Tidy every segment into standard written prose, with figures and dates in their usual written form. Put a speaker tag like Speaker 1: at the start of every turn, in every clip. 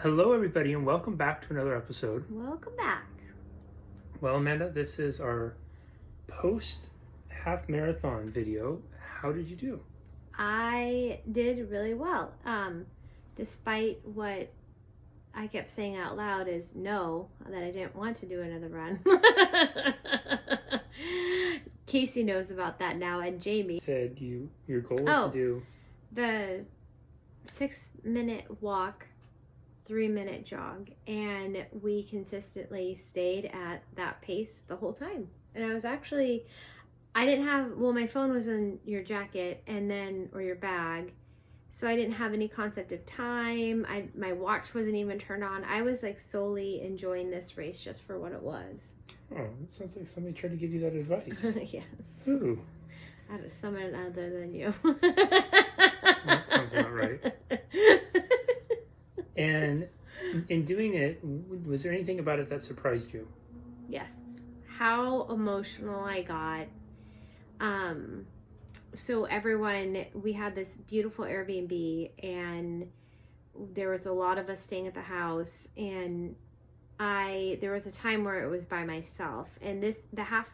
Speaker 1: Hello, everybody, and welcome back to another episode.
Speaker 2: Welcome back.
Speaker 1: Well, Amanda, this is our post-half marathon video. How did you do?
Speaker 2: I did really well. Despite what I kept saying out loud is no, that I didn't want to do another run. Casey knows about that now, and Jamie.
Speaker 1: Said your goal was to do
Speaker 2: the 6-minute walk, 3-minute jog, and we consistently stayed at that pace the whole time. And I was actually, my phone was in your jacket or your bag, so I didn't have any concept of time. My watch wasn't even turned on. I was like solely enjoying this race just for what it was.
Speaker 1: Oh, it sounds like somebody tried to give you that advice.
Speaker 2: Yes.
Speaker 1: Ooh.
Speaker 2: Out of someone other than you.
Speaker 1: That sounds about right. And in doing it, was there anything about it that surprised you?
Speaker 2: Yes. How emotional I got. So everyone, we had this beautiful Airbnb, and there was a lot of us staying at the house, and there was a time where it was by myself, and the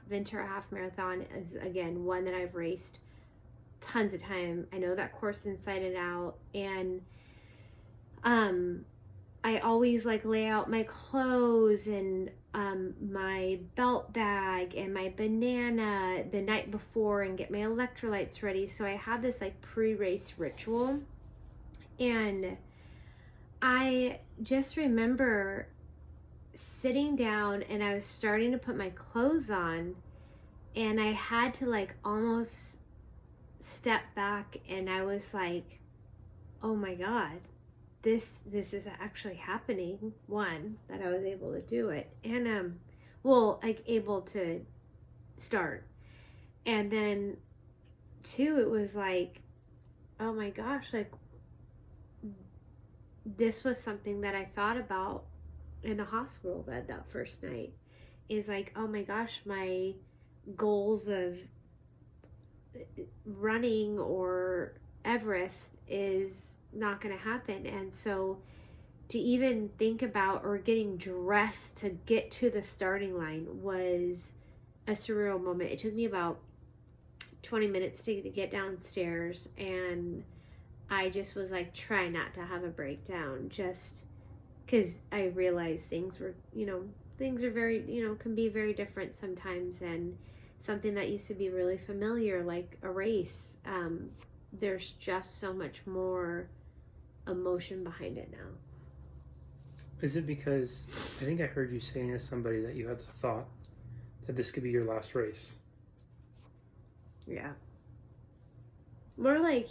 Speaker 2: winter half marathon is, again, one that I've raced tons of time. I know that course inside and out, and I always lay out my clothes and my belt bag and my banana the night before and get my electrolytes ready. So I have this pre-race ritual, and I just remember sitting down and I was starting to put my clothes on, and I had to almost step back, and I was like, oh my God, this is actually happening. One, that I was able to do it, and able to start, and then two, it was oh my gosh, this was something that I thought about in the hospital bed that first night, is oh my gosh, my goals of running or Everest is not going to happen. And so to even think about or getting dressed to get to the starting line was a surreal moment. It took me about 20 minutes to get downstairs, and I just was trying not to have a breakdown, just because I realized things are very, can be very different sometimes, and something that used to be really familiar, like a race, there's just so much more emotion behind it now.
Speaker 1: Is it because, I think I heard you saying to somebody that you had the thought that this could be your last race?
Speaker 2: Yeah. More my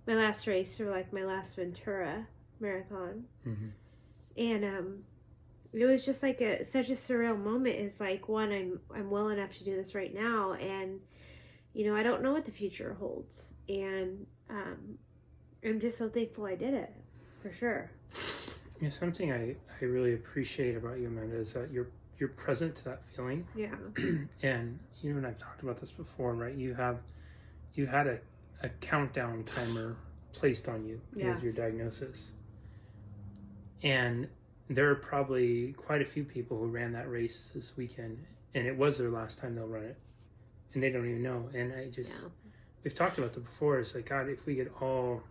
Speaker 2: last race, or my last Ventura marathon.
Speaker 1: Mm-hmm.
Speaker 2: And it was just such a surreal moment. It's one, I'm well enough to do this right now, and I don't know what the future holds, and I'm just so thankful I did it, for sure.
Speaker 1: Yeah, something I really appreciate about you, Amanda, is that you're present to that feeling.
Speaker 2: Yeah.
Speaker 1: And and I've talked about this before, right? You had a countdown timer placed on you because of your diagnosis. And there are probably quite a few people who ran that race this weekend, and it was their last time they'll run it, and they don't even know. And we've talked about that before. It's God, if we could all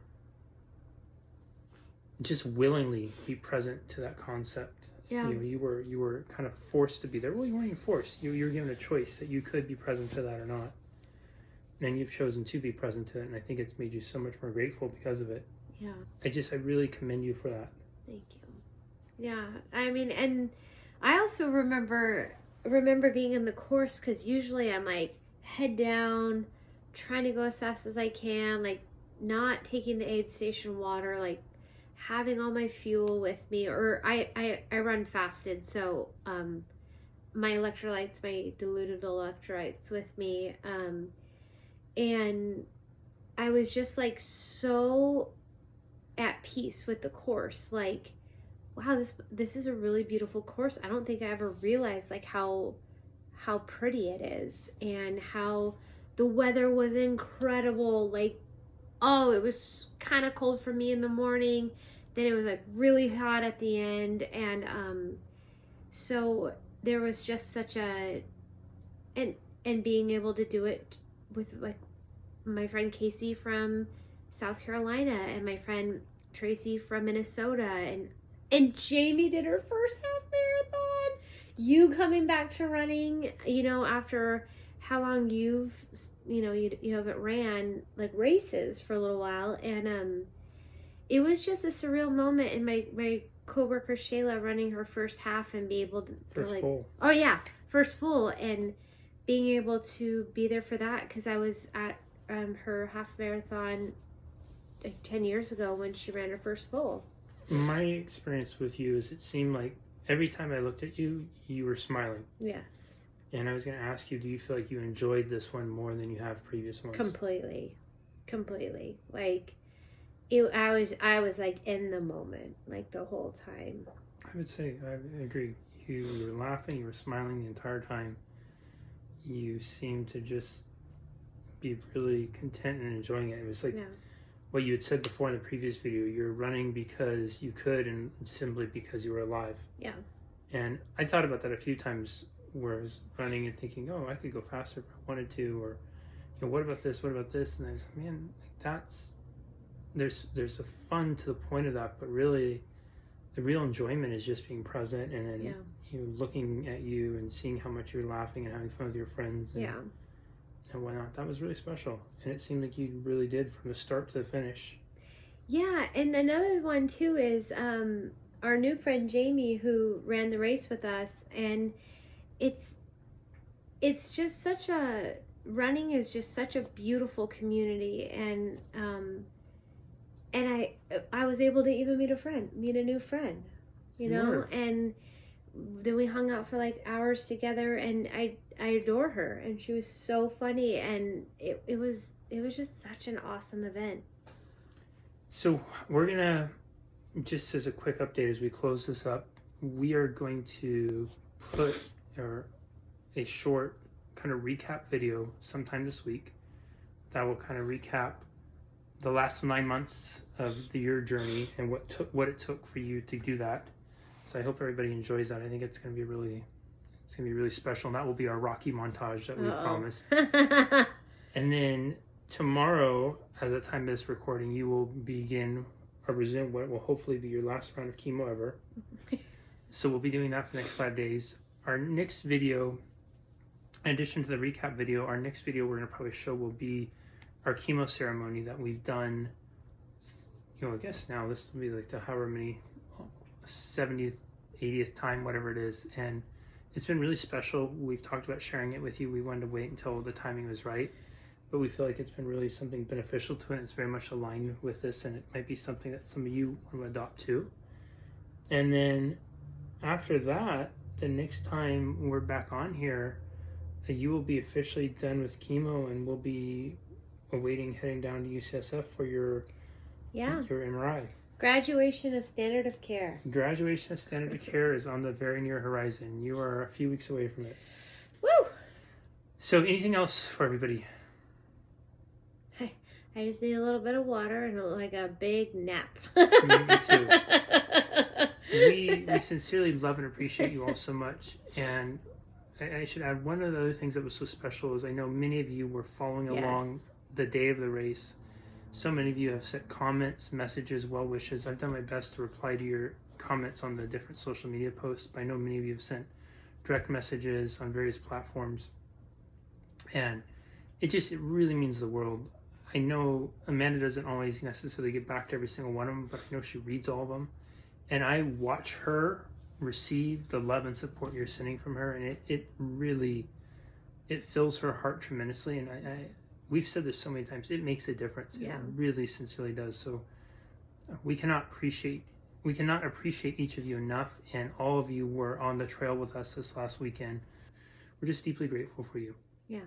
Speaker 1: just willingly be present to that concept.
Speaker 2: Yeah.
Speaker 1: You were kind of forced to be there. Well, you weren't even forced. You were given a choice that you could be present to that or not. And you've chosen to be present to it, and I think it's made you so much more grateful because of it.
Speaker 2: Yeah.
Speaker 1: I really commend you for that.
Speaker 2: Thank you. Yeah. I mean, and I also remember being in the course, because usually I'm head down, trying to go as fast as I can, not taking the aid station water, having all my fuel with me, or I run fasted, so my electrolytes, my diluted electrolytes with me, and I was just so at peace with the course, wow, this is a really beautiful course. I don't think I ever realized how pretty it is, and how the weather was incredible. It was kind of cold for me in the morning. then it was like really hot at the end, and so there was just such a, and being able to do it with like my friend Casey from South Carolina and my friend Tracy from Minnesota, and Jamie did her first half marathon. You coming back to running, you know, after how long you haven't ran like races for a little while, and it was just a surreal moment. And my coworker Shayla running her first half and be able to like
Speaker 1: full.
Speaker 2: Oh yeah, first full, and being able to be there for that, because I was at her half marathon like 10 years ago when she ran her first full.
Speaker 1: My experience with you is it seemed like every time I looked at you, you were smiling.
Speaker 2: Yes.
Speaker 1: And I was going to ask you, do you feel like you enjoyed this one more than you have previous ones?
Speaker 2: Completely. Like, I was like in the moment, like the whole time.
Speaker 1: I would say, I agree. You were laughing, you were smiling the entire time. You seemed to just be really content and enjoying it. It was like what you had said before in the previous video. You're running because you could and simply because you were alive. Yeah. And I thought about that a few times where I was running and thinking, oh, I could go faster if I wanted to, or, you know, what about this? And I was like, man, that's, there's a fun to the point of that, but really the real enjoyment is just being present and then you know, looking at you and seeing how much you're laughing and having fun with your friends and whatnot. That was really special, and it seemed like you really did from the start to the finish.
Speaker 2: Yeah, and another one too is our new friend Jamie, who ran the race with us, and it's just such a, running is just such a beautiful community, and I was able to even meet a new friend, you know, and then we hung out for like hours together, and I adore her, and she was so funny, and it was just such an awesome event.
Speaker 1: So we're gonna, just as a quick update as we close this up, we are going to put a short kind of recap video sometime this week that will kind of recap the last 9 months of your journey and what it took for you to do that. So I hope everybody enjoys that. I think it's going to be really special, and that will be our Rocky montage that we promised. And then tomorrow, at the time of this recording, you will begin or resume what will hopefully be your last round of chemo ever. So we'll be doing that for the next 5 days. Our next video, in addition to the recap video, our next video we're going to probably show will be our chemo ceremony that we've done. You know, I guess now this will be like the however many 70th, 80th time, whatever it is, and it's been really special. We've talked about sharing it with you. We wanted to wait until the timing was right, but we feel like it's been really something beneficial to it. It's very much aligned with this, and it might be something that some of you want to adopt too. And then after that, the next time we're back on here, you will be officially done with chemo, and we'll be awaiting heading down to UCSF for your MRI.
Speaker 2: Graduation of standard of care.
Speaker 1: Graduation of standard of care is on the very near horizon. You are a few weeks away from it.
Speaker 2: Woo!
Speaker 1: So anything else for everybody?
Speaker 2: I just need a little bit of water and like a big nap.
Speaker 1: Me too. We sincerely love and appreciate you all so much. And I should add, one of the other things that was so special is I know many of you were following along the day of the race. So many of you have sent comments, messages, well wishes. I've done my best to reply to your comments on the different social media posts, but I know many of you have sent direct messages on various platforms. And it really means the world. I know Amanda doesn't always necessarily get back to every single one of them, but I know she reads all of them. And I watch her receive the love and support you're sending from her, and it fills her heart tremendously. And we've said this so many times, it makes a difference. It really sincerely does. So we cannot appreciate each of you enough, and all of you were on the trail with us this last weekend. We're just deeply grateful for you. Yeah.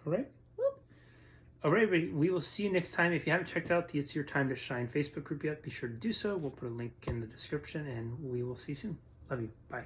Speaker 1: All right. All right, everybody, we will see you next time. If you haven't checked out the It's Your Time to Shine Facebook group yet, be sure to do so. We'll put a link in the description, and we will see you soon. Love you. Bye.